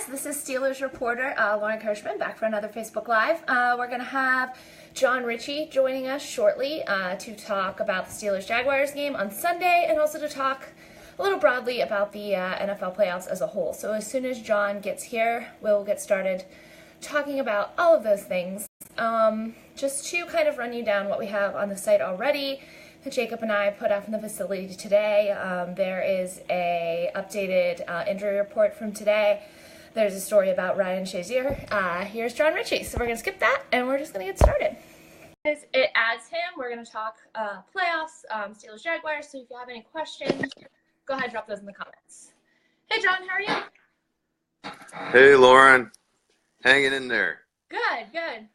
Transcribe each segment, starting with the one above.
guys, this is Steelers reporter Lauren Kirschman back for another Facebook Live. We're going to have Jon Ritchie joining us shortly to talk about the Steelers Jaguars game on Sunday and also to talk a little broadly about the NFL playoffs as a whole. So as soon as Jon gets here, we'll get started talking about all of those things. Just to kind of run you down what we have on the site already that Jacob and I put out from the facility today. There is a updated injury report from today. There's a story about Ryan Shazier. Here's Jon Ritchie. So we're going to skip that, and we're just going to get started. It adds him. We're going to talk playoffs, Steelers Jaguars. So if you have any questions, go ahead and drop those in the comments. Hey, Jon, how are you? Hey, Lauren. Hanging in there. Good.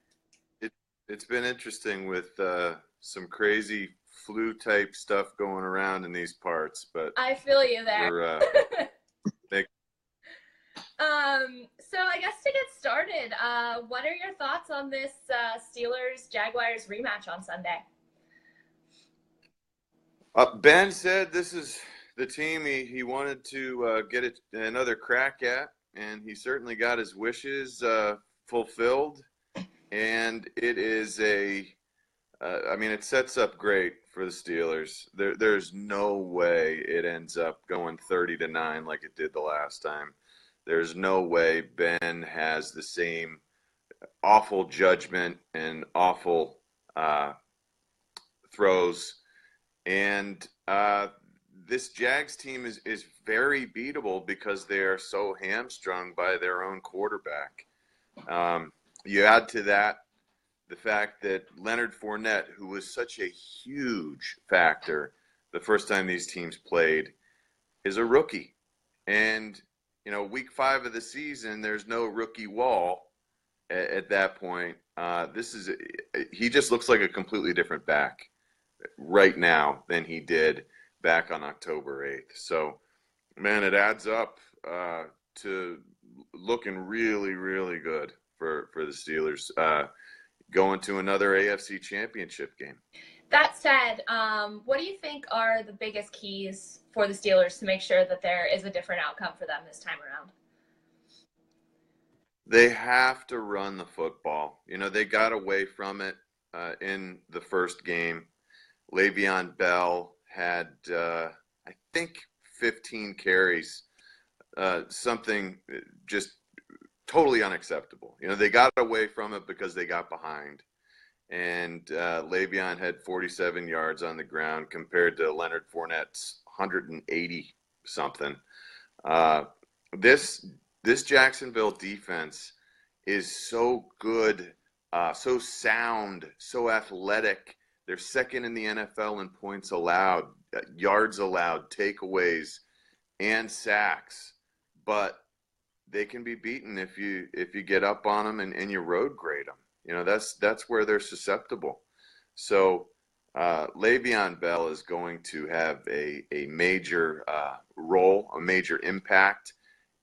It's been interesting with some crazy flu-type stuff going around in these parts, but I feel you there. So I guess to get started, what are your thoughts on this Steelers-Jaguars rematch on Sunday? Ben said this is the team he wanted to get another crack at, and he certainly got his wishes fulfilled. And it is it sets up great for the Steelers. There's no way it ends up going 30-9 like it did the last time. There's no way Ben has the same awful judgment and awful throws. And this Jags team is very beatable because they are so hamstrung by their own quarterback. You add to that the fact that Leonard Fournette, who was such a huge factor the first time these teams played, is a rookie. And, week 5 of the season, there's no rookie wall at that point. He just looks like a completely different back right now than he did back on October 8th. So, man, it adds up to looking really, really good for the Steelers going to another AFC championship game. That said, what do you think are the biggest keys for the Steelers to make sure that there is a different outcome for them this time around? They have to run the football. They got away from it in the first game. LeVeon Bell had, I think, 15 carries, something just totally unacceptable. They got away from it because they got behind. And LeVeon had 47 yards on the ground compared to Leonard Fournette's 180-something. This Jacksonville defense is so good, so sound, so athletic. They're second in the NFL in points allowed, yards allowed, takeaways, and sacks. But they can be beaten if you get up on them and you road grade them. That's where they're susceptible. So LeVeon Bell is going to have a major role, a major impact.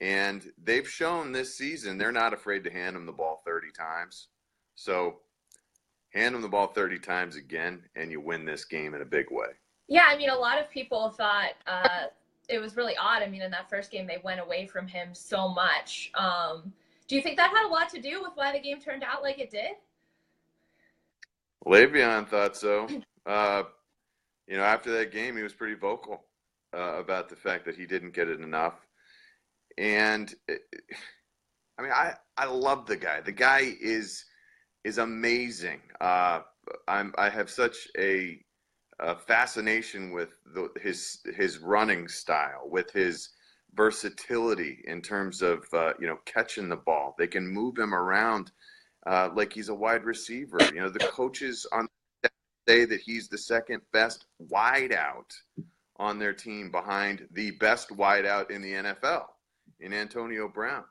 And they've shown this season they're not afraid to hand him the ball 30 times. So hand him the ball 30 times again, and you win this game in a big way. Yeah, a lot of people thought it was really odd. In that first game, they went away from him so much. Do you think that had a lot to do with why the game turned out like it did? LeVeon thought so. After that game, he was pretty vocal about the fact that he didn't get it enough. And, I love the guy. The guy is amazing. I have such a fascination with his running style, with his versatility in terms of catching the ball. They can move him around like he's a wide receiver. The coaches on say that he's the second best wideout on their team behind the best wideout in the NFL, in Antonio Brown.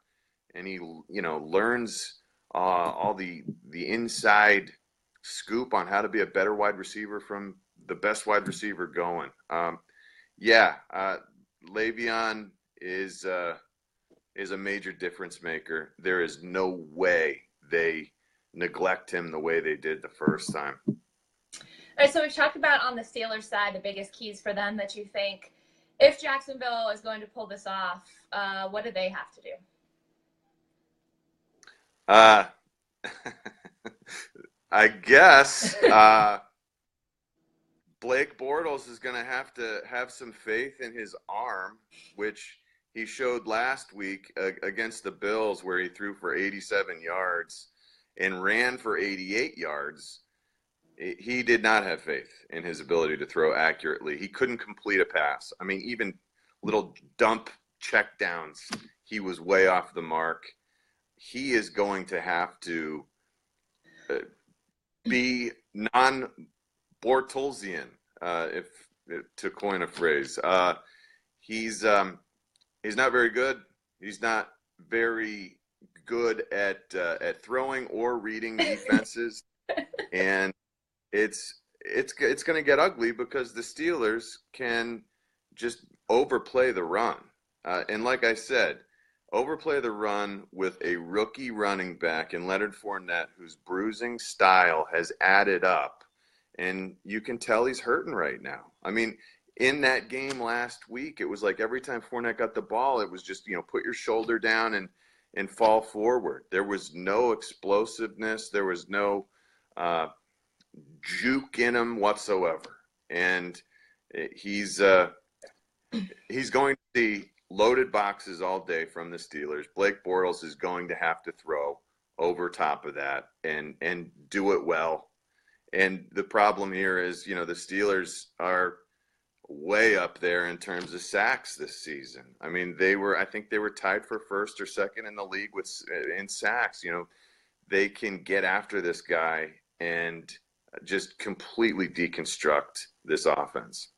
And he learns all the inside scoop on how to be a better wide receiver from the best wide receiver going. LeVeon is a major difference maker. There is no way they neglect him the way they did the first time. All right, so we've talked about on the Steelers side the biggest keys for them that you think if Jacksonville is going to pull this off, what do they have to do? Uh, I guess Blake Bortles is going to have some faith in his arm, which he showed last week against the Bills, where he threw for 87 yards and ran for 88 yards. He did not have faith in his ability to throw accurately. He couldn't complete a pass. I mean, even little dump check downs, he was way off the mark. He is going to have to be non-Bortlesian, if to coin a phrase. He's not very good. He's not very good at throwing or reading defenses, and it's going to get ugly because the Steelers can just overplay the run. And like I said, overplay the run with a rookie running back in Leonard Fournette, whose bruising style has added up. And you can tell he's hurting right now. I mean, in that game last week, it was like every time Fournette got the ball, it was just, put your shoulder down and fall forward. There was no explosiveness. There was no juke in him whatsoever. And he's going to see loaded boxes all day from the Steelers. Blake Bortles is going to have to throw over top of that and do it well. And the problem here is, the Steelers are way up there in terms of sacks this season. I mean, I think they were tied for first or second in the league in sacks. They can get after this guy and just completely deconstruct this offense.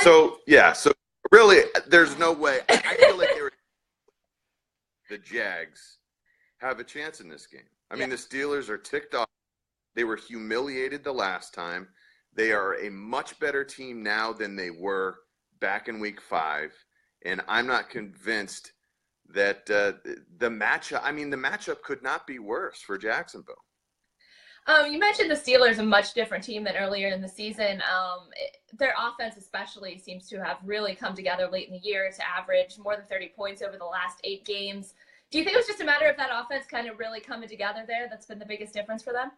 So really, there's no way. I feel like the Jags have a chance in this game. I mean, the Steelers are ticked off. They were humiliated the last time. They are a much better team now than they were back in week 5. And I'm not convinced that the matchup could not be worse for Jacksonville. You mentioned the Steelers, a much different team than earlier in the season. Their offense especially seems to have really come together late in the year to average more than 30 points over the last 8 games. Do you think it was just a matter of that offense kind of really coming together there? That's been the biggest difference for them?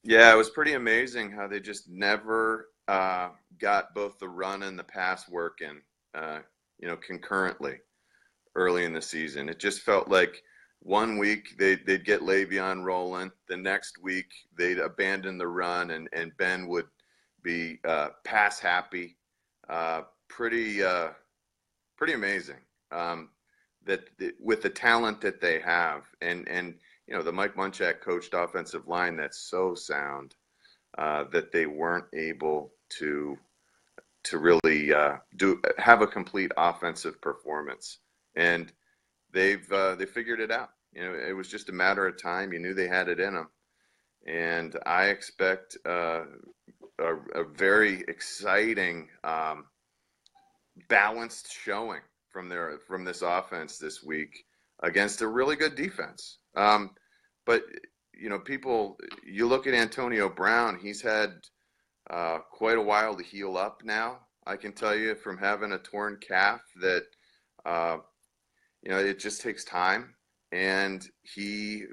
Yeah, it was pretty amazing how they just never got both the run and the pass working, concurrently early in the season. It just felt like one week they'd get LeVeon rolling. The next week they'd abandon the run and Ben would be pass happy. Pretty amazing with the talent that they have and the Mike Munchak coached offensive line that's so sound that they weren't able to really have a complete offensive performance, and they figured it out. It was just a matter of time. You knew they had it in them, and I expect a very exciting, balanced showing from this offense this week against a really good defense. But you look at Antonio Brown, he's had quite a while to heal up now. I can tell you from having a torn calf that, it just takes time. And he,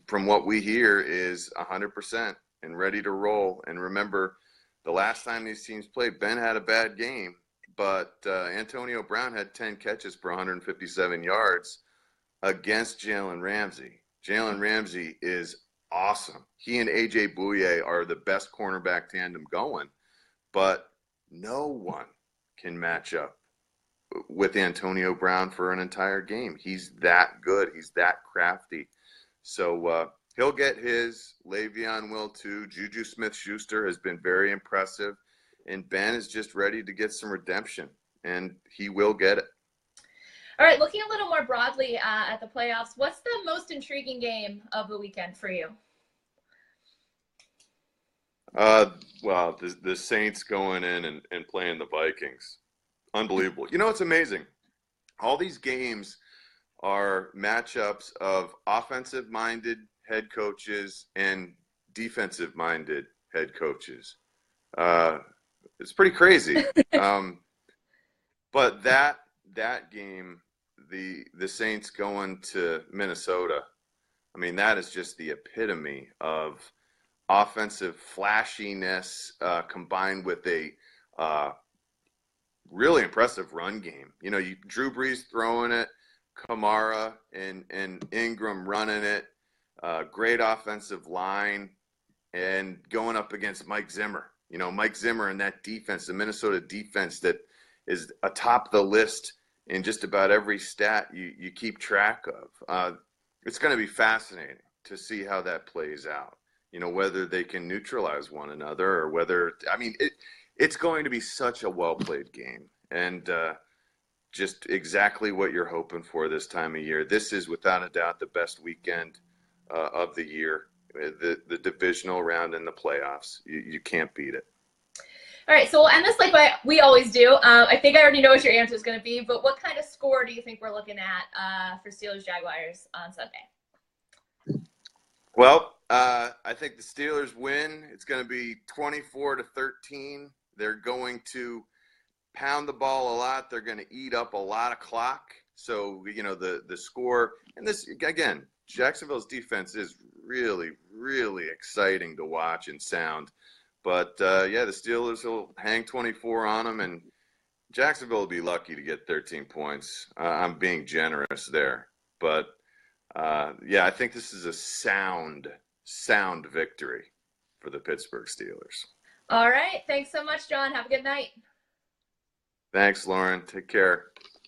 from what we hear, is 100% and ready to roll. And remember, the last time these teams played, Ben had a bad game, but Antonio Brown had 10 catches for 157 yards against Jalen Ramsey. Jalen Ramsey is awesome. He and A.J. Bouye are the best cornerback tandem going, but no one can match up with Antonio Brown for an entire game. He's that good. He's that crafty. So he'll get his. LeVeon will too. Juju Smith-Schuster has been very impressive, and Ben is just ready to get some redemption, and he will get it. All right, looking a little more broadly at the playoffs, what's the most intriguing game of the weekend for you? Well, the Saints going in and playing the Vikings. Unbelievable. It's amazing. All these games are matchups of offensive-minded head coaches and defensive-minded head coaches. It's pretty crazy. But that game, the Saints going to Minnesota, I mean, that is just the epitome of offensive flashiness combined with a really impressive run game. You know, Drew Brees throwing it, Kamara and Ingram running it, great offensive line, and going up against Mike Zimmer. You know, Mike Zimmer and that defense, the Minnesota defense that is atop the list in just about every stat you keep track of. It's going to be fascinating to see how that plays out. You know, whether they can neutralize one another or whether, I mean, it's going to be such a well-played game. And just exactly what you're hoping for this time of year. This is without a doubt the best weekend of the year. The divisional round and the playoffs. You can't beat it. All right, so we'll end this like we always do. I think I already know what your answer is going to be, but what kind of score do you think we're looking at for Steelers Jaguars on Sunday? Well, I think the Steelers win. It's going to be 24-13. They're going to pound the ball a lot. They're going to eat up a lot of clock. So, you know, the score, and this, again, Jacksonville's defense is really, really exciting to watch and sound. But, yeah, the Steelers will hang 24 on them, and Jacksonville will be lucky to get 13 points. I'm being generous there. But, yeah, I think this is a sound victory for the Pittsburgh Steelers. All right. Thanks so much, Jon. Have a good night. Thanks, Lauren. Take care.